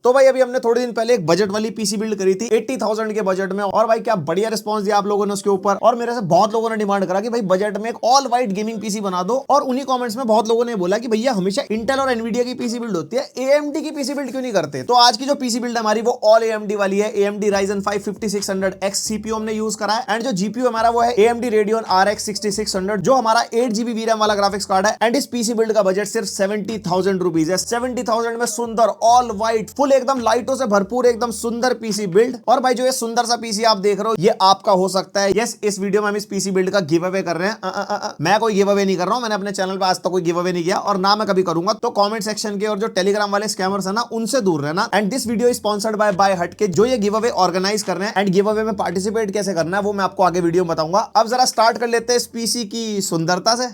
तो भाई अभी हमने थोड़े दिन पहले एक बजट वाली पीसी बिल्ड करी थी 80,000 के बजट में, और भाई क्या बढ़िया रिस्पांस दिया आप लोगों ने उसके ऊपर। और मेरे से बहुत लोगों ने डिमांड करा कि भाई बजट में एक ऑल व्हाइट गेमिंग पीसी बना दो, और उन्हीं कमेंट्स में बहुत लोगों ने बोला कि भैया हमेशा इंटेल और एनवीडिया की पीसी बिल्ड होती है, एएमडी की पीसी बिल्ड क्यों नहीं करते। तो आज की जो पीसी बिल्ड हमारी वो ऑल एएमडी वाली है। एएमडी Ryzen 5 5600X सीपीयू हमने यूज करा है, एंड जो जीपीयू हमारा वो है AMD Radeon RX 6600 जो हमारा 8GB VRAM वाला ग्राफिक्स कार्ड है। एंड इस पीसी बिल्ड का बजट सिर्फ 70,000 रुपीज है। 70,000 में सुंदर ऑल व्हाइट फुल एकदम लाइटों से भरपूर एकदम सुंदर पीसी बिल्ड। और भाई जो ये सुंदर सा पीसी आप देख रहे हो ये आपका हो सकता है। यस, इस वीडियो में हम इस पीसी बिल्ड का गिव अवे कर रहे हैं। मैं कोई गिव अवे नहीं कर रहा हूं, मैंने अपने चैनल पे आज तक कोई गिव अवे नहीं किया और ना मैं कभी करूंगा। तो कमेंट सेक्शन के और जो टेलीग्राम वाले स्कैमर्स है ना उनसे दूर रहना। And this video sponsored by हटके जो ये गिव अवे ऑर्गेनाइज कर रहे हैं। एंड गिव अवे में पार्टिसिपेट कैसे करना है वो मैं आपको आगे वीडियो में बताऊंगा। अब जरा स्टार्ट कर लेते हैं इस पीसी की सुंदरता से।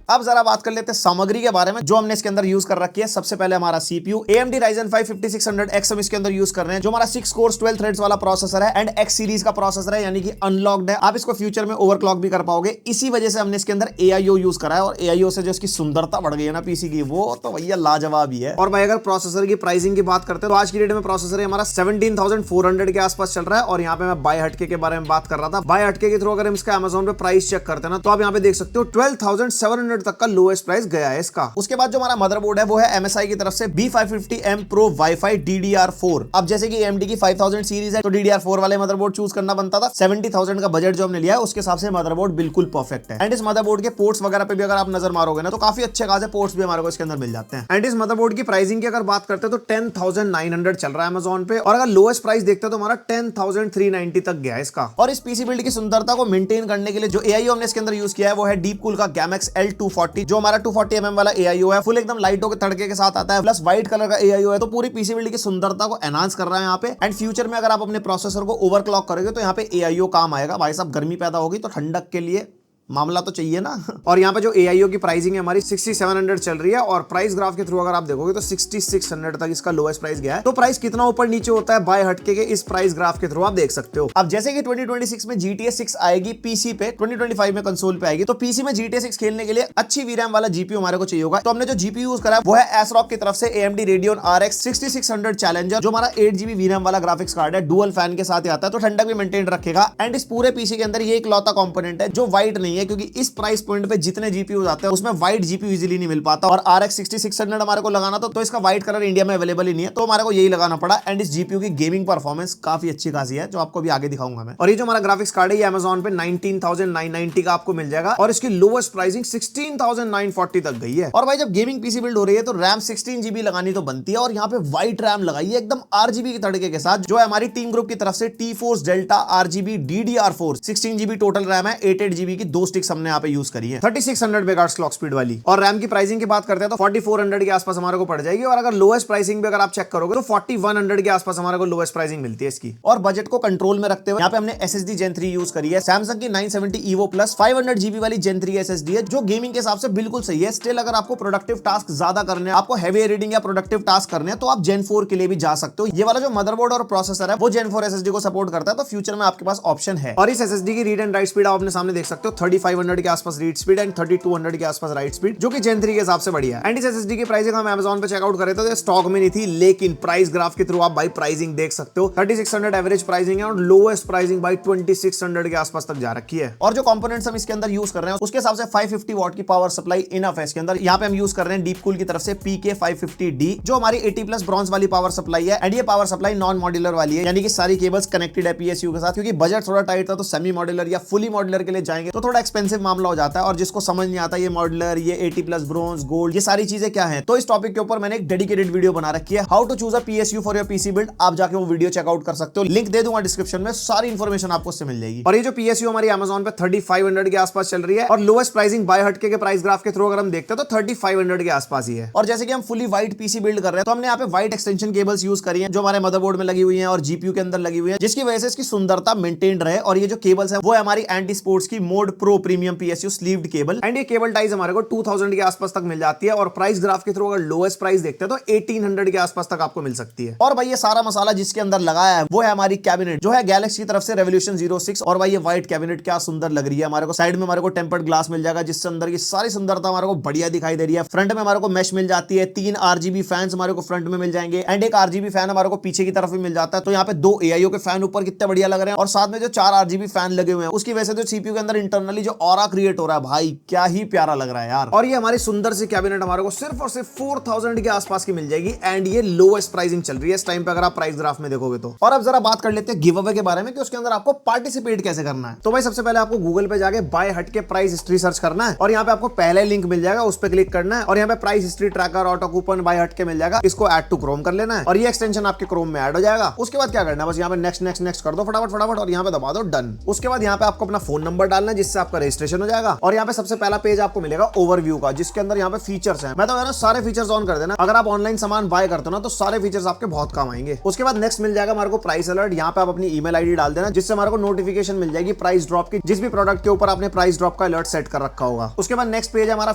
अब जरा बात कर लेते हैं सामग्री के बारे में जो हमने इसके अंदर यूज कर रखी है। सबसे पहले हमारा सीपीयू AMD Ryzen 5 5600X हम इसके अंदर यूज कर रहे हैं, जो हमारा 6 कोर्स 12 थ्रेड्स वाला प्रोसेसर है एंड X सीरीज का प्रोसेसर है, यानी कि अनलॉक्ड है। आप इसको फ्यूचर में ओवरक्लॉक भी कर पाओगे। इसी वजह से हमने इसके अंदर AIO यूज करा है, और AIO से जो इसकी सुंदरता बढ़ गई है ना पीसी की, वो तो भैया लाजवाब ही है। और भाई अगर प्रोसेसर की प्राइसिंग की बात करते हैं तो आज की डेट में प्रोसेसर हमारा 17,400 के आसपास चल रहा है। और यहाँ पे मैं बाय हटके के बारे में बात कर रहा था। बाय हटके के थ्रू अगर हम इसका Amazon पे प्राइस चेक करते हैं ना तो आप यहाँ पे देख सकते हो 12,700 तक का लोएस्ट प्राइस गया है इसका। उसके बाद जो हमारा मदरबोर्ड है वो है MSI की तरफ से B550M Pro Wi-Fi DDR4। अब जैसे कि AMD की 5000 सीरीज है तो DDR4 वाले मदरबोर्ड चूज करना बनता था। 70,000 का बजट जो हमने लिया है उसके हिसाब से मदरबोर्ड बिल्कुल परफेक्ट है। एंड इस मदरबोर्ड के पोर्ट्स वगैरह पे भी अगर आप नजर मारोगे ना तो काफी अच्छे खासे पोर्ट्स भी हमारे को इसके अंदर मिल जाते हैं। एंड इस मदरबोर्ड की प्राइसिंग की अगर बात करते हैं तो 10,900 चल रहा है Amazon पे, और अगर लोएस्ट प्राइस देखते हैं तो हमारा 10,390 तक गया है इसका। और इस पीसी बिल्ड की सुंदरता को मेंटेन करने के लिए जो AIO हमने इसके अंदर यूज किया है वो है डीपकूल का Gamex L240 जो हमारा 240mm वाला AIO है। फुल एकदम लाइटों के तड़के के साथ आता है, प्लस व्हाइट कलर का AIO है, तो पूरी पीसी बिल्ड की सुंदरता को एनहांस कर रहा है यहाँ पे। एंड फ्यूचर में अगर आप अपने प्रोसेसर को ओवरक्लॉक करोगे तो यहाँ पे AIO काम आएगा। भाई साहब गर्मी पैदा होगी तो ठंडक के लिए मामला तो चाहिए ना। और यहाँ पे जो AIO की प्राइसिंग है हमारी 6700 चल रही है, और प्राइस ग्राफ के थ्रू अगर आप देखोगे तो 6600 तक इसका लोएस्ट प्राइस गया है। तो प्राइस कितना ऊपर नीचे होता है बाय हटके के इस प्राइस ग्राफ के थ्रू आप देख सकते हो। अब जैसे कि 2026 में GTA 6 आएगी पीसी पे, 2025 में कंसोल पे आएगी, तो पीसी में GTA 6 खेलने के लिए अच्छी VRAM वाला जीपीयू हमारे को चाहिए होगा। तो हमने जो जीपीयू यूज करा है वो है ASRock की तरफ से AMD Radeon RX 6600 Challenger जो हमारा 8GB VRAM वाला ग्राफिक्स कार्ड है, डुअल फैन के साथ आता है, तो ठंडक भी मेंटेन रखेगा। एंड इस पूरे पीसी के अंदर ये एक लौता कंपोनेंट है जो व्हाइट नहीं है, क्योंकि इस प्राइस पॉइंट पे जितने जीपीयू आते हैं उसमें व्हाइट जीपीयू इजीली नहीं मिल पाता। और RX 6600 हमारे को लगाना तो इसका व्हाइट कलर इंडिया में अवेलेबल ही नहीं है, तो हमारे को यही लगाना पड़ा। एंड इस जीपीयू की गेमिंग परफॉर्मेंस काफी अच्छी खासी है जो आपको भी आगे दिखाऊंगा मैं। और ये जो हमारा ग्राफिक्स कार्ड है ये Amazon पे 19,990 का आपको मिल जाएगा, और इसकी लोएस्ट प्राइसिंग 16,940 तक गई है। और भाई जब गेमिंग पीसी बिल्ड हो रही है तो रैम 16GB लगानी तो बनती है, और यहाँ पे व्हाइट रैम लगाई है एकदम RGB के तड़के के साथ, जो है हमारी टीम ग्रुप की तरफ से T-Force Delta RGB DDR4 16GB total RAM है। 8GB की दो स्टिक्स हमने यहाँ पे यूज करी है 3600 मेगाहर्ट्ज क्लॉक स्पीड वाली। और रैम की प्राइसिंग की बात करते हैं तो 4400 के आसपास हमारे को पड़ जाएगी, और अगर लोएस्ट प्राइसिंग भी अगर आप चेक करोगे तो 4100 के आसपास हमारे को लोएस्ट प्राइसिंग मिलती है इसकी। और बजट को कंट्रोल में रखते हुए यहाँ पे हमने SSD Gen 3 यूज करी है। Samsung की 970 EVO Plus 500GB वाली Gen 3 SSD है जो गेमिंग के हिसाब से बिल्कुल सही है। स्टिल अगर आपको प्रोडक्टिव टास्क ज्यादा करने हैं, आपको हैवी एडिटिंग या प्रोडक्टिव टास्क करने हैं, तो आप Gen 4 के लिए भी जा सकते हो। ये वाला जो मदरबोर्ड और प्रोसेसर है वो Gen 4 SSD को सपोर्ट करता है, तो फ्यूचर में आपके पास ऑप्शन है। और इस SSD की रीड एंड राइट स्पीड आप अपने सामने देख सकते हो 3500 के आसपास रीड स्पीड एंड 3200 के आसपास राइट स्पीड, जो कि Gen 3 के हिसाब से बढ़िया है। एंड इस SSD की प्राइसिंग हम Amazon पे चेकआउट करे तो स्टॉक में नहीं थी, लेकिन प्राइस ग्राफ के थ्रू आप भाई प्राइसिंग देख सकते हो 3600 एवरेज प्राइसिंग है, और लोएस्ट प्राइसिंग भाई 2600 के आसपास तक जा रखी है। और जो कंपोनेंट्स हम इसके अंदर यूज कर रहे हैं उसके हिसाब से 550 वॉट की पावर सप्लाई इनफ है इसके अंदर। यहाँ पे हम यूज कर रहे हैं डीपकूल की तरफ से PK550D जो हमारी 80+ ब्रॉन्ज वाली पावर सप्लाई है। एंड ये पावर सप्लाई नॉन मॉड्यूलर वाली है, यानी कि सारी केबल्स कनेक्टेड है PSU के साथ। क्योंकि बजट थोड़ा टाइट था तो सेमी मॉड्यूलर या फुली मॉड्यूलर के लिए जाएंगे तो थोड़ा एक्सपेंसिव मामला हो जाता है और जिसको समझ नहीं आता ये मॉडलर, ये 80 प्लस ब्रोंज, गोल्ड, ये सारी चीजें क्या है, तो इस टॉपिक के ऊपर मैंने एक डेडिकेटेड वीडियो बना रखी है, how to choose a PSU for your PC build. आप जाके वो वीडियो चेकआउट कर सकते हो, लिंक दे दूंगा डिस्क्रिप्शन में, सारी इंफॉर्मेशन आपको उससे मिल जाएगी। और ये जो PSU हमारी Amazon पे 3500 के आसपास चल रही है और लोएस्ट प्राइसिंग बाय हटके के प्राइस ग्राफ के थ्रू अगर हम देखते हैं तो 3500 के आसपास ही है। और जैसे कि हम फुली व्हाइट पीसी बिल्ड कर रहे हैं तो हमने यहाँ पे व्हाइट एक्सटेंशन केबल्स यूज करी है जो हमारे मदरबोर्ड में लगी हुई है और जीपीयू के अंदर लगी हुई है, जिसकी वजह से इसकी सुंदरता मेंटेन रहे। और ये जो केबल्स है वो है हमारी एंटी स्पोर्ट्स की mode pro premium PSU sleeved cable, and ये केबल टाइज हमारे को 2000 के आसपास तक मिल जाती है और प्राइस ग्राफ के थ्रू अगर लोएस्ट प्राइस देखते हैं तो 1800 के आसपास तक आपको मिल सकती है। और भाई ये सारा मसाला जिसके अंदर लगाया है वो है हमारी कैबिनेट जो है गैलेक्सी की तरफ से रेवोल्यूशन 06। और भाई ये व्हाइट कैबिनेट क्या सुंदर लग रही है, हमारे को साइड में हमारे को टेम्पर्ड ग्लास मिल जाएगा जिससे अंदर की सारी सुंदरता हमारे को बढ़िया दिखाई दे रही है। फ्रंट में हमारे को मैश मिल जाती है, 3 RGB फैंस हमारे को फ्रंट में मिल जाएंगे एंड एक RGB फैन हमारे को पीछे की तरफ भी मिल जाता है। तो यहाँ पे 2 AIO के फैन ऊपर कितने बढ़िया लग रहे हैं और साथ में जो 4 RGB फैन लगे हुए हैं उसकी वजह से जो CPU के अंदर इंटरनली जो ऑरा क्रिएट हो रहा है भाई क्या ही प्यारा लग रहा है यार। और ये हमारी सुंदर सी कैबिनेट हमारे को सिर्फ और सिर्फ 4000 के आसपास की मिल जाएगी एंड ये लोएस्ट प्राइसिंग चल रही है इस टाइम पे अगर आप प्राइस ग्राफ में देखोगे तो। और अब जरा बात कर लेते हैं गिव अवे के बारे में कि उसके अंदर आपको पार्टिसिपेट कैसे करना है। तो भाई सबसे पहले आपको गूगल पे जाके बाय हट के प्राइस हिस्ट्री सर्च करना है और यहाँ पे आपको पहले लिंक मिल जाएगा, उस पर क्लिक करना है और यहाँ पे price history tracker auto coupon by हट के मिल जाएगा, इसको ऐड टू क्रोम कर लेना है और ये एक्सटेंशन आपके क्रोम में ऐड हो जाएगा। उसके बाद क्या करना है, बस यहाँ पे नेक्स्ट नेक्स्ट नेक्स्ट कर दो फटाफट फटाफट और यहाँ पे दबा दो डन। उसके बाद यहाँ पे आपको अपना फोन नंबर डालना है जिससे आपका रजिस्ट्रेशन हो जाएगा और यहाँ पे सबसे पहला पेज आपको मिलेगा ओवरव्यू का जिसके अंदर यहाँ पे फीचर्स है। मैं तो ना सारे फीचर्स ऑन कर देना, अगर आप ऑनलाइन सामान बाय करते हो ना तो सारे फीचर्स आपके बहुत काम आएंगे। उसके बाद नेक्स्ट मिल जाएगा हमारे को प्राइस अलर्ट, यहाँ पे आप अपनी ईमेल आईडी डाल देना जिससे हमारे को नोटिफिकेशन मिल जाएगी प्राइस ड्रॉप की, जिस भी प्रोडक्ट के ऊपर आपने प्राइस ड्रॉप का अलर्ट सेट कर रखा होगा। उसके बाद नेक्स्ट पेज है हमारा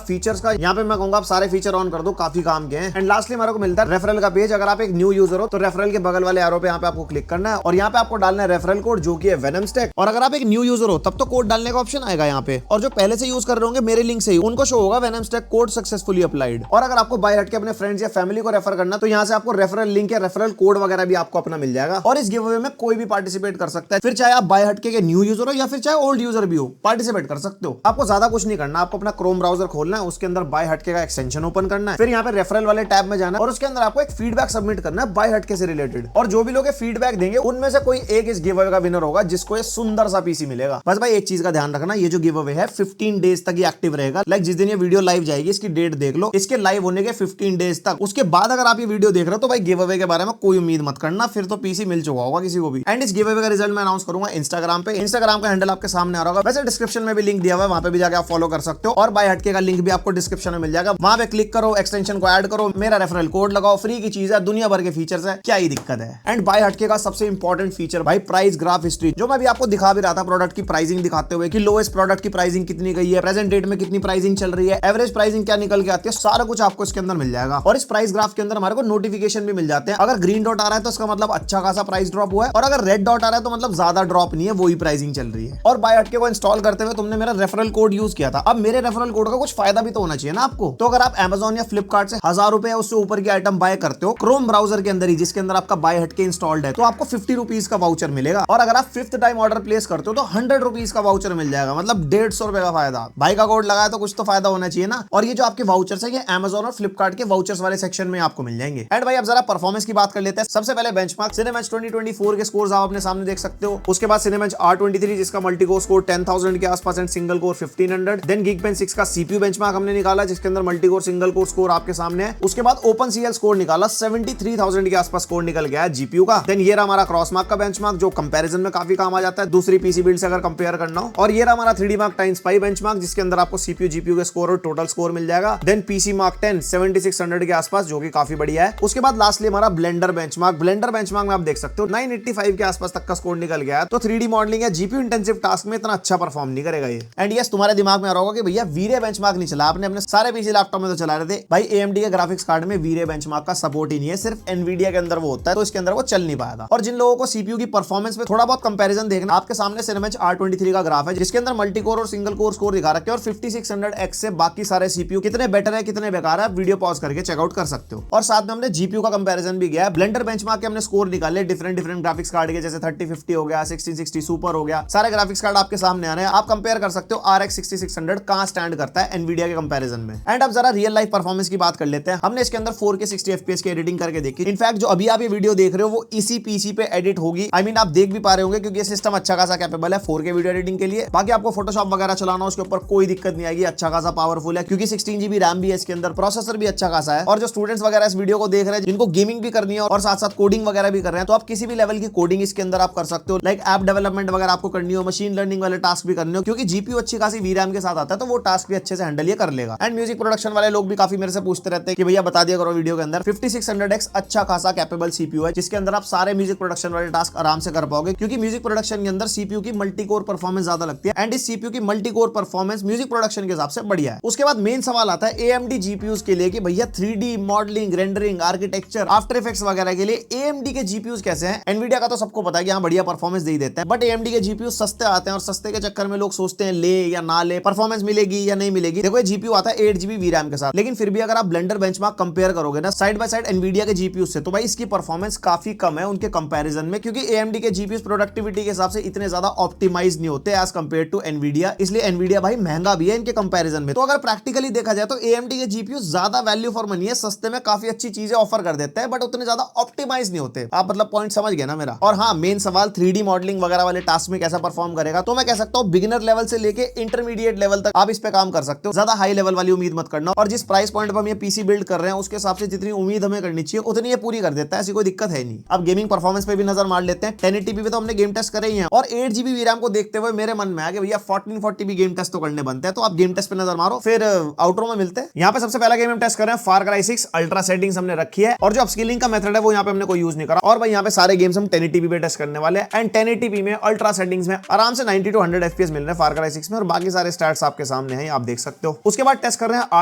फीचर्स का, यहाँ पे मैं कहूंगा आप सारे फीचर ऑन कर दो, काफी काम के हैं। एंड लास्टली हमारे को मिलता है रेफरल का पेज, अगर आप एक न्यू यूजर हो तो रेफरल के बगल वाले एरो पे यहाँ पे आपको क्लिक करना है और यहाँ पे आपको डालना है रेफरल कोड जो कि है वेनमस्टेक। और अगर आप एक न्यू यूजर हो तब तो कोड डालने का ऑप्शन आएगा यहाँ पे, और जो पहले से यूज कर रहे होंगे मेरे लिंक से ही उनको शो होगा वेनमस्टेक कोड सक्सेसफुली अप्लाइड। और अगर आपको बाय हट के अपने फ्रेंड्स या फैमिली को रेफर करना तो यहाँ से आपको रेफरल लिंक या रेफरल कोड वगैरह भी आपको अपना मिल जाएगा और इस गिव अवे में कोई भी पार्टिसिपेट कर सकता है, फिर चाहे आप बाय हट के न्यू यूजर हो या फिर चाहे ओल्ड यूजर भी हो पार्टिसिपेट कर सकते हो। आपको ज्यादा कुछ नहीं करना, आपको अपना क्रोम ब्राउजर खोलना है, उसके अंदर बाय हटके का एक्सटेंशन ओपन करना है, फिर यहाँ पे रेफरल वाले टैब में जाना है और उसके अंदर आपको एक फीडबैक सबमिट करना है बाय हटके से रिलेटेड। और जो भी लोग फीडबैक देंगे उनमें से कोई एक इस गिव अवे का विनर होगा जिसको ये सुंदर सा पीसी मिलेगा। बस भाई एक चीज का ध्यान रखना, ये जो गिव अवे है 15 डेज तक ही एक्टिव रहेगा। लाइक जिस दिन ये वीडियो लाइव जाएगी इसकी डेट देख लो, इसके लाइव होने के 15 डेज तक, उसके बाद अगर आप ये वीडियो देख रहे हो तो भाई गिव अवे के बारे में कोई उम्मीद मत करना, फिर तो पीसी मिल चुका होगा किसी को भी। एंड इस गिव अवे का रिजल्ट मैं अनाउंस करूंगा इंस्टाग्राम पे, इंस्टाग्राम का हैंडल आपके सामने आ रहा होगा, वैसे डिस्क्रिप्शन में भी लिंक दिया हुआ है, वहां पे भी जाके आप फॉलो कर सकते हो। और बाय हटके का लिंक भी आपको डिस्क्रिप्शन में मिल जाएगा, वहां पे क्लिक करो, एक्सटेंशन को ऐड करो, मेरा रेफरल कोड लगाओ, फ्री की चीज है, दुनिया भर के फीचर्स है, क्या ही दिक्कत है। एंड बाय हटके का सबसे इंपॉर्टेंट फीचर भाई प्राइस ग्राफ हिस्ट्री, जो मैं भी आपको दिखा भी रहा था प्रोडक्ट की प्राइसिंग दिखाते हुए कि लोएस्ट प्रोडक्ट की प्राइसिंग कितनी गई है, प्रेजेंट डेट में कितनी प्राइसिंग चल रही है, एवरेज प्राइसिंग क्या निकल के आती है, सारा कुछ आपको इसके अंदर मिल जाएगा। और इस प्राइस ग्राफ के अंदर हमारे को नोटिफिकेशन भी मिल जाते हैं, अगर ग्रीन डॉट आ रहा है तो इसका मतलब अच्छा खासा प्राइस ड्रॉप हुआ है और अगर रेड डॉट आ रहा है तो मतलब ज्यादा ड्रॉप नहीं है, वही प्राइसिंग चल रही है। और बाय हटके को इंस्टॉल करते हुए तुमने मेरा रेफरल कोड यूज किया था, अब मेरे रेफरल कोड का कुछ फायदा भी तो होना चाहिए ना आपको। तो अगर आप Amazon या फ्लिपकार्ट से 1000 रुपए या उससे ऊपर की आइटम बाय करते हो क्रोम ब्राउजर के अंदर ही, जिसके अंदर आपका बाय हटके इंस्टॉल्ड है, तो आपको 50 रुपीज का वाउचर मिलेगा। और अगर आप 5th टाइम ऑर्डर प्लेस करते हो तो 100 रुपीज का वाउचर मिल जाएगा, मतलब 150 रुपए का फायदा। भाई का कोड लगाया तो कुछ तो फायदा होना चाहिए ना। और ये जो आपके वाउचर्स है ये Amazon और फ्लिपकार्ट के वाउचर्स वाले सेक्शन में आपको मिल जाएंगे। एंड भाई अब जरा परफॉर्मेंस की बात कर लेते हैं। सबसे पहले बेंचमार्क सिनेमैच 2024 के स्कोर्स आप अपने सामने देख सकते हो। उसके बाद सिनेमैच R23 जिसका मल्टी कोर स्कोर 10,000 के आसपास and single core 1500। Then Geekbench 6 का CPU बेंचमार्क हमने निकाला जिसके अंदर multi core single core score आपके सामने है। उसके बाद OpenCL स्कोर निकाला 73,000 के आसपास स्कोर निकल गया है GPU का। देन ये रहा हमारा क्रॉसमार्क का बेंचमार्क जो कंपैरिजन में काफी काम आ जाता है दूसरी पीसी बिल्ड से अगर कंपेयर करना हो। और ये रहा हमारा 3D मार्क टाइम्स पाई बेंचमार्क जिसके अंदर आपको CPU GPU के स्कोर और टोटल स्कोर मिल जाएगा। देन PC मार्क 10 7600 के आसपास जो कि काफी बढ़िया है। उसके बाद लास्टली हमारा ब्लेंडर बेंचमार्क में आप देख सकते हो 985 के आसपास तक का स्कोर निकल गया है। तो 3D मॉडलिंग या GPU इंटेंसिव टास्क में इतना अच्छा परफॉर्म नहीं करेगा ये। एंड यस तुम्हारे दिमाग में आ रहा होगा कि भैया वीरे बेंचमार्क नहीं चला आपने, अपने सारे पीसी लैपटॉप में तो चला रहे थे। भाई AMD के ग्राफिक्स कार्ड में वीरे बेंचमार्क का सपोर्ट ही नहीं है, सिर्फ Nvidia के अंदर वो होता है, तो इसके अंदर वो चल नहीं पाया था। और जिन लोगों को CPU की परफॉर्मेंस में थोड़ा बहुत कंपैरिजन देखना, आपके सामने सिनेमैच R23 का ग्राफ है जिसके अंदर मल्टी कोर और सिंगल कोर स्कोर दिखा रखे हैं और 5600X से बाकी सारे CPU कितने बेटर है कितने बेकार है, वीडियो पॉज करके चेकआउट कर सकते हो। और साथ में हमने GPU का कंपैरिजन भी किया है। ब्लेंडर बेंचमार्क के हमने स्कोर निकाले डिफरेंट ग्राफिक्स कार्ड के, जैसे 3050 हो गया, 1660 सुपर हो गया, सारे ग्राफिक्स कार्ड आपके सामने आ रहे हैं। आप कंपेयर कर सकते हो RX 6600 कहां स्टैंड करता है Nvidia के कंपैरिजन में। एंड अब जरा रियल लाइफ परफॉर्मेंस की बात कर लेते हैं। हमने इसके अंदर 4K 60 FPS की एडिटिंग करके देखी। इनफैक्ट जो अभी आप ये वीडियो देख रहे हो वो इसी पीसी पे एडिट होगी। आई मीन आप देख भी पा रहे होंगे क्योंकि ये सिस्टम अच्छा खासा कैपेबल है 4K वीडियो एडिटिंग के लिए। बाकी आपको फोटोशॉप वगैरह चलाना उसके ऊपर कोई दिक्कत नहीं आएगी, अच्छा खासा पावरफुल है क्योंकि 16 GB रैम भी है इसके अंदर, प्रोसेसर भी अच्छा खासा है। और जो स्टूडेंट्स वगैरह इस वीडियो को देख रहे हैं जिनको गेमिंग भी करनी है और साथ साथ कोडिंग वगैरह भी कर रहे हैं, तो आप किसी भी लेवल की कोडिंग इसके अंदर आप कर सकते हो। लाइक ऐप डेवलपमेंट वगैरह आपको करनी हो, मशीन लर्निंग वाले टास्क भी करने हो, क्योंकि जीपीयू अच्छी खासी वीरैम के साथ आता है तो वो टास्क भी अच्छे से हैंडल ये कर लेगा। एंड म्यूजिक प्रोडक्शन वाले लोग भी काफी मेरे से पूछते रहते हैं कि भैया बता दिया करो वीडियो के अंदर, 5600X अच्छा खासा कैपेबल सीपीयू है जिसके अंदर आप सारे म्यूजिक प्रोडक्शन वाले टास्क आराम से कर पाओगे, क्योंकि म्यूजिक प्रोडक्शन के अंदर सीपीयू की मल्टी कोर परफॉर्मेंस ज्यादा लगती है एंड इस सीपीयू की multi core performance music production के हिसाब से बढ़िया है। उसके बाद मेन सवाल आता है AMD जीपीयूज के लिए कि भैया 3D modelling, rendering, architecture, after effects वगैरह के लिए AMD के जीपीयूज कैसे हैं। एनवीडिया का तो सबको पता है कि हाँ बढ़िया परफॉर्मेंस दे ही देता है, बट AMD के जीपीयू सस्ते आते हैं और सस्ते के चक्कर में लोग सोचते हैं ले या ना ले, परफॉर्मेंस मिलेगी या नहीं मिलेगी। देखो ये जीपीयू आता है 8GB वीरैम के साथ, लेकिन फिर भी अगर आप ब्लेंडर बेंचमार्क कंपेयर करोगे ना साइड बाय साइड एनवीडिया के जीपीयू से, तो भाई इसकी परफॉर्मेंस काफी कम है उनके कंपैरिजन में, क्योंकि AMD के जीपीयूज प्रोडक्टिविटी के हिसाब से इतने ज्यादा ऑप्टिमाइज नहीं होते एज कंपेयर टू एनवीडिया, इसलिए एनवीडिया भाई महंगा भी है इनके कंपैरिजन में। तो अगर प्रैक्टिकली देखा जाए तो AMD के जीपीयू ज्यादा वैल्यू फॉर मनी है, सस्ते में काफी अच्छी चीजें ऑफर कर देते हैं बट उतने ज्यादा ऑप्टिमाइज नहीं होते। आप मतलब पॉइंट समझ गए ना मेरा। और हाँ मेन सवाल 3D मॉडलिंग वगैरह वाले टास्क में कैसा परफॉर्म करेगा, तो मैं कह सकता हूँ बिगिनर लेवल से लेके इंटरमीडिएट लेवल तक आप इस पे काम कर सकते हो, ज्यादा हाई लेवल वाली उम्मीद मत करना। और जिस प्राइस पॉइंट पर हम ये पीसी बिल्ड कर रहे हैं उसके हिसाब से जितनी उम्मीद हमें करनी चाहिए उतनी ये पूरी कर देता है, ऐसी कोई दिक्कत है नहीं। अब गेमिंग परफॉर्मेंस पे भी नजर मार लेते हैं। 1080p पे तो हमने गेम टेस्ट करे ही हैं और 8GB वीरैम को देखते हुए मेरे मन में आ गया भैया 1440 भी गेम टेस्ट तो करने बनते हैं, तो आप गेम टेस्ट पे नजर मारो, फिर आउटरो में मिलते हैं। यहाँ पे सबसे पहला गेम हम टेस्ट कर रहे हैं फार क्राई 6 अल्ट्रा सेटिंग्स हमने रखी है और जो अपस्केलिंग का मेथड है वो यहाँ पे हमने कोई यूज नहीं करा। और भाई यहाँ पे सारे गेम्स हम 1080p पे टेस्ट करने वाले हैं एंड 1080p में अल्ट्रा सेटिंग्स में आराम से 90 to 100 FPS मिल रहे हैं फार क्राई 6 में, और बाकी सारे स्टैट्स आपके सामने हैं, आप देख सकते हो। उसके बाद टेस्ट कर रहे हैं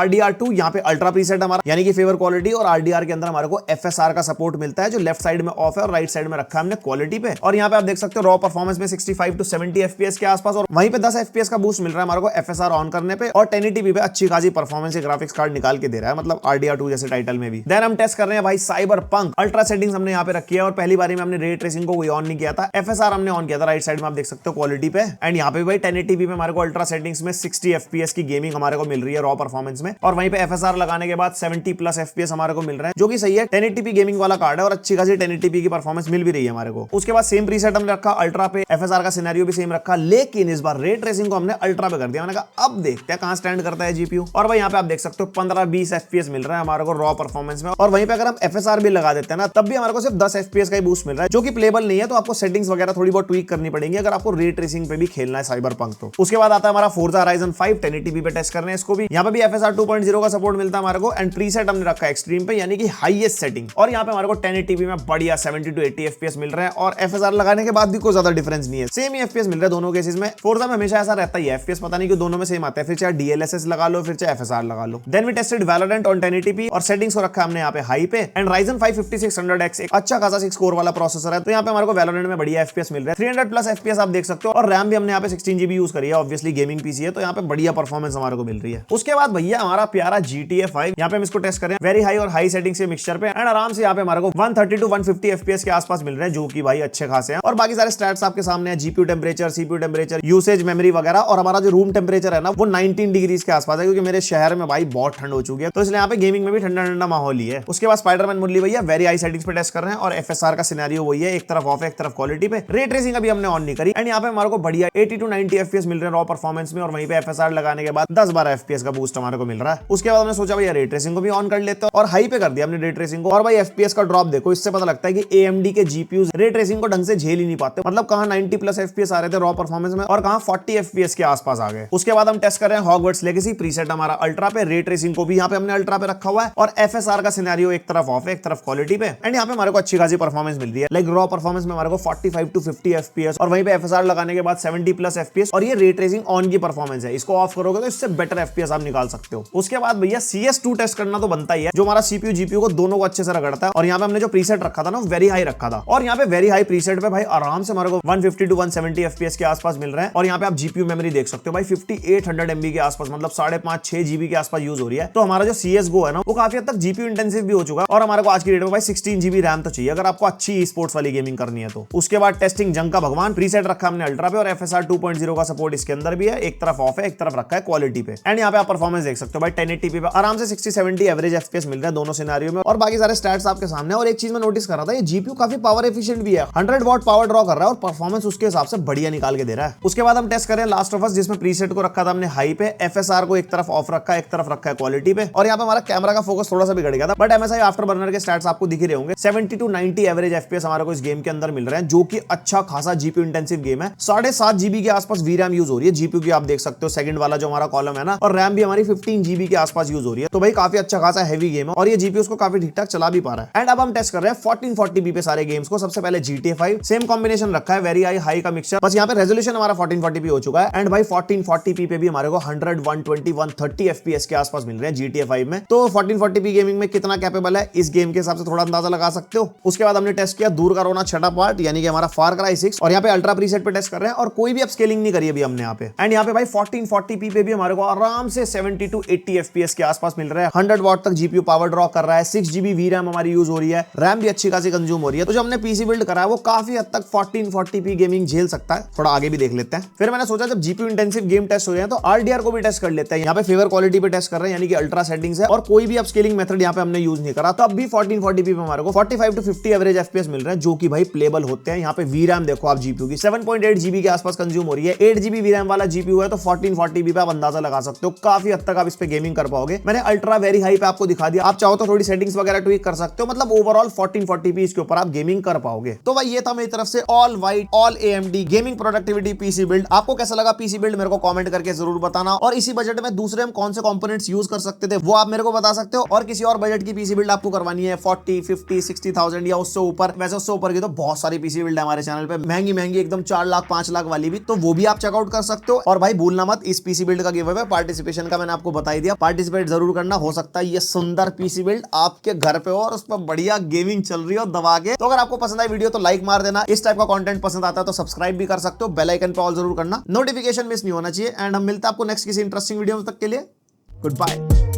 RDR2, यहाँ पे अल्ट्रा प्रीसेट हमारा यानी कि फेवर क्वालिटी, और RDR के अंदर हमारे को FSR का सपोर्ट मिलता है जो लेफ्ट साइड में ऑफ है और राइट साइड में रखा है हमने क्वालिटी पे। और यहाँ पे आप देख सकते हो रॉ परफॉर्मेंस में 65 to 70 FPS के आसपास, और वहीं पे 10 FPS का बूस्ट मिल रहा है हमारे को FSR ऑन करने पे, और 1080p पे अच्छी खासी परफॉर्मेंस ग्राफिक्स कार्ड निकाल के दे रहा है, मतलब RDR2 जैसे टाइटल में भी। देन हम टेस्ट कर रहे हैं भाई साइबरपंक अल्ट्रा सेटिंग्स हमने यहाँ पे रखी है और पहली बारी में हमने रे ट्रेसिंग को कोई ऑन नहीं किया था, FSR हमने ऑन किया था राइट साइड में आप देख सकते हो क्वालिटी पे। एंड यहाँ पे भाई 1080p पे हमारे को अल्ट्रा सेटिंग्स में 60 FPS की गेमिंग हमारे को मिल रही है रॉ परफॉर्मेंस में, और वहीं पे FSR लगाने के बाद 70+ FPS हमारे को मिल रहा है जो कि सही है। 1080p गेमिंग वाला कार्ड है और अच्छी खासी 1080p की परफॉर्मेंस मिल भी रही है हमारे को। उसके बाद सेम प्रीसेट हमने रखा अल्ट्रा पे, FSR का सिनेरियो भी सेम रखा, लेकिन इस बार रे ट्रेसिंग को हमने अल्ट्रा पे कर दिया। मैंने कहा अब देखते हैं कहां स्टैंड करता है जीपीयू। और भाई यहाँ पे आप देख सकते हो 15-20 FPS मिल रहा है हमारे को रॉ परफॉर्मेंस में, और वहीं पे अगर हम FSR भी लगा देते हैं ना तब भी हमारे को सिर्फ 10 FPS का ही बूस्ट मिल रहा है जो कि प्लेबल नहीं है, तो आपको सेटिंग्स वगैरह थोड़ी बहुत ट्वीक करनी पड़ेगी अगर आपको रे ट्रेसिंग पे भी खेलना है साइबरपंक तो। उसके बाद आता है हमारा फोर्जा होराइजन 5 1080p पे टेस्ट करने हैं इसको भी। यहाँ पे भी FSR 2.0 का सपोर्ट मिलता है हमारे को एंड प्रीसेट हमने रखा है एक्सट्रीम पे यानी कि हाईएस्ट सेटिंग, और यहाँ पे हमारे को 1080p में बढ़िया 70 to 80 FPS मिल रहा है, और FSR लगाने के बाद भी कोई ज्यादा डिफरेंस नहीं है, सेम ही FPS मिल रहा है दोनों केसेस में। फोर्जा में हमेशा ऐसा रहता है FPS पता नहीं क्यों दोनों में सेम आता है, फिर चाहे DLSS लगा लो फिर चाहे FSR लगा लो। Then we tested Valorant on 1080p और सेटिंग्स को रखा हमने यहाँ पे हाई पे, एंड Ryzen 5 5600X एक अच्छा खासा 6 कोर वाला प्रोसेसर है, तो यहाँ पे हमारे को वैलोरेंट में बढ़िया FPS मिल रहा है, 300+ FPS आप देख सकते हो, और रैम भी हमने यहाँ पे 16GB यूज करी है, ऑब्वियसली गेमिंग पीसी है तो यहाँ पे बढ़िया परफॉर्मेंस हमारे को मिल रही है। उसके बाद भैया हमारा प्यारा GTA 5, यहाँ पे हम इसको टेस्ट करें वेरी हाई और हाई सेटिंग्स के मिक्सचर पे, एंड आराम से यहाँ पे हमारे को 130 to 150 FPS के आसपास मिल रहे हैं जो कि भाई अच्छे खासे हैं, और बाकी सारे स्टैट्स आपके सामने है, GPU temperature, CPU temperature, usage, memory वगैरह, और हमारा जो रूम टेम्परेचर है ना वो 19 डिग्रीज के आसपास है, क्योंकि मेरे शहर में भाई बहुत ठंड हो चुकी है तो इसलिए यहाँ पे गेमिंग में भी ठंडा ठंडा माहौल ही है। उसके बाद स्पाइडरमैन मुरली भैया वेरी हाई सेटिंग्स पे टेस्ट कर रहे हैं, और FSR का सिनेरियो वही है, एक तरफ ऑफ है एक तरफ क्वालिटी पे। रे ट्रेसिंग अभी हमने ऑन नहीं करी, एंड यहाँ पे हमारे को बढ़िया 80 to 90 FPS मिल रहे हैं रॉ परफॉर्मेंस में, और वहीं पे FSR लगाने के बाद 10-12 FPS का बूस्ट हमारे को मिल रहा है। उसके बाद हमने सोचा भैया रे ट्रेसिंग को भी ऑन कर लेते हैं, और हाई पे कर दिया हमने रे ट्रेसिंग को, और भाई FPS का ड्रॉप देखो, इससे पता लगता है कि AMD के GPUs रे ट्रेसिंग को ढंग से झेल ही नहीं पाते, मतलब कहां 90+ FPS आ रहे थे रॉ परफॉर्मेंस में और कहां 40 FPS के आसपास आ गए। उसके बाद हम टेस्ट कर रहे हैं हॉगवर्ट्स लेगेसी, प्रीसेट हमारा अल्ट्रा पे, रे ट्रेसिंग को भी यहाँ पे हमने अल्ट्रा पे रखा हुआ है, और FSR का सिनेरियो एक तरफ ऑफ है एक तरफ क्वालिटी पे, एंड यहाँ पे हमारे को अच्छी खासी परफॉर्मेंस मिल रही है, लाइक रॉ परफॉर्मेंस में हमारे को 45 to 50 FPS, और वहीं पे FSR लगाने के बाद 70+ FPS, और ये रे ट्रेसिंग ऑन की परफॉर्मेंस है, इसको ऑफ करोगे तो इससे बेटर FPS आप निकाल सकते हो। उसके बाद भैया CS2 टेस्ट करना तो बनता ही है, जो हमारा CPU GPU को दोनों को अच्छे से रगड़ता है, और यहाँ पे हमने जो प्रीसेट रखा था ना वेरी हाई रखा था, और यहाँ पे वेरी हाई प्रीसेट पे भाई आराम से हमारे को 150 to 170 FPS के आसपास मिल रहा है, और यहाँ पे आप GPU मेमोरी देख सकते हो भाई 5800 MB के आसपास, मतलब 5.5-6 GB के आसपास यूज हो रही है। तो हमारा जो CSGO है ना वो काफी हद तक GPU इंटेंसिव भी हो चुका है, और हमारे को आज की डेट में भाई 16 GB रैम तो चाहिए अगर आपको अच्छी स्पोर्ट्स वाली गेमिंग करनी है तो। उसके बाद टेस्टिंग जंग का भगवान, प्रीसेट रखा हमने अल्ट्रा पे, और FSR 2.0 का सपोर्ट इसके अंदर भी है, एक तरफ ऑफ है एक तरफ रखा है क्वालिटी पे, एंड यहाँ पे आप परफॉर्मेंस देख सकते हो भाई 1080p पे आराम से 60-70 एवरेज FPS मिल रहा है दोनों सिनेरियो में, और बाकी सारे स्टैट्स आपके सामने। और एक चीज मैं नोटिस कर रहा था, ये GPU काफी पावर एफिशिएंट भी है, 100 वॉट पावर ड्रॉ कर रहा है और परफॉर्मेंस उसके हिसाब से बढ़िया निकाल के दे रहा है। उसके बाद हम टेस्ट टेस्ट करें लास्ट ऑफ अस, जिसमें प्रीसेट को रखा था हमने हाई पे, एफएसआर को एक तरफ ऑफ रखा है, एक तरफ रखा है क्वालिटी पे, और यहाँ पे हमारा कैमरा का फोकस थोड़ा सा बिगड़ गया था, बट एमएसआई आफ्टर बर्नर के स्टैट्स आपको दिख रहे होंगे। 70 to 90 एवरेज एफपीएस हमारे को इस गेम के अंदर मिल रहे हैं, जो कि अच्छा खासा जीपीयू इंटेंसिव गेम है। 7.5 जीबी के आसपास वीरैम यूज हो रही है, जीपीयू की आप देख सकते हो सेकंड वाला जो हमारा कॉलम है ना, और रैम भी हमारी 15 जीबी के आसपास यूज हो रही है। तो भाई काफी अच्छा खासा हैवी गेम है और ये जीपीयू को काफी ठीक ठाक चला भी पा रहा है। एंड अब हम टेस्ट कर रहे हैं 1440p पे सारे गेम्स को। सबसे पहले GTA 5 सेम कॉम्बिनेशन रखा है, वेरी हाई का मिक्सचर, बस यहाँ पे रेजोल्यूशन हमारा 1440p हो चुका है। एंड भाई 1440p पे भी हमारे को 100, 120, 130 FPS के आसपास मिल रहे हैं GTA 5 में। तो 1440p गेमिंग में कितना कैपेबल है इस गेम के हिसाब से थोड़ा अंदाजा लगा सकते हो। उसके बाद हमने टेस्ट किया दूर का रोना छठा पार्ट, यानी कि हमारा फार क्राई 6, और यहाँ पे अल्ट्रा प्रीसेट पे टेस्ट कर रहे हैं और कोई भी अपस्केलिंग नहीं करी अभी हमने यहाँ पे। एंड यहाँ पे भाई 1440p पे भी हमारे को आराम से 70 to 80 FPS के आसपास मिल रहा है। 100 वॉट तक जीपीयू पावर ड्रॉ कर रहा है, 6 GB VRAM हमारी यूज हो रही है, रैम भी अच्छी खासी कंज्यूम हो रही है। तो जो हमने पीसी बिल्ड करा है वो काफी हद तक 1440p गेमिंग झेल सकता है। थोड़ा आगे भी देख लेते हैं। फिर मैंने सोचा जब जीपीयू इंटेंसिव गेम टेस्ट हो जाए तो आरडीआर को भी टेस्ट कर लेते हैं। यहाँ पे फेवर क्वालिटी पे टेस्ट कर रहे हैं, यानी कि अल्ट्रा सेटिंग्स है, और कोई भी अपस्केलिंग मेथड यहाँ पे हमने यूज नहीं करा। तो अब भी 1440p पे हमारे को 45 to 50 एवरेज एफपीएस मिल रहे हैं, जो कि भाई प्लेबल होते हैं। यहाँ पे VRAM देखो आप जीपीयू की 7.8 GB के आसपास कंज्यूम हो रही है, 8 GB VRAM वाला जीपीयू है। तो 1440p पे आप अंदाजा लगा सकते हो काफी हद तक आप इस पे गेमिंग कर पाओगे। मैंने अल्ट्रा वेरी हाई पे आपको दिखा दिया, आप चाहो तो थोड़ी सेटिंग्स वगैरह ट्विक कर सकते हो। मतलब ओवरऑल 1440p इसके ऊपर आप गेमिंग कर पाओगे। तो भाई ये था मेरी तरफ से all white all AMD gaming productivity PC build. आपको कैसा लगा पीसी बिल्ड मेरे को कमेंट करके जरूर बताना, और इसी बजट में दूसरे हम कौन से कंपोनेंट्स यूज कर सकते थे वो आप मेरे को बता सकते हो। और किसी और बजट की पीसी बिल्ड आपको करवानी है 40, 50, 60,000 या उससे ऊपर, वैसे उससे ऊपर की तो बहुत सारी पीसी बिल्ड है हमारे चैनल पे, महंगी महंगी एकदम 4 लाख 5 लाख वाली भी, तो वो भी आप चेकआउट कर सकते हो। और भाई भूलना मत इस पीसी बिल्ड का गिव अवे पार्टिसिपेशन का मैंने आपको बता ही दिया, पार्टिसिपेट जरूर करना। हो सकता है ये सुंदर पीसी बिल्ड आपके घर पे हो और उस पर बढ़िया गेमिंग चल रही हो दबा के। तो अगर आपको पसंद आई वीडियो तो लाइक मार देना, इस टाइप का कंटेंट पसंद आता है तो सब्सक्राइब भी कर सकते हो, बेल आइकन पे ऑल जरूर करना, नोटिफिकेशन मिस नहीं होना चाहिए। एंड हम मिलते हैं आपको नेक्स्ट किसी इंटरेस्टिंग वीडियो तक के लिए गुड बाय।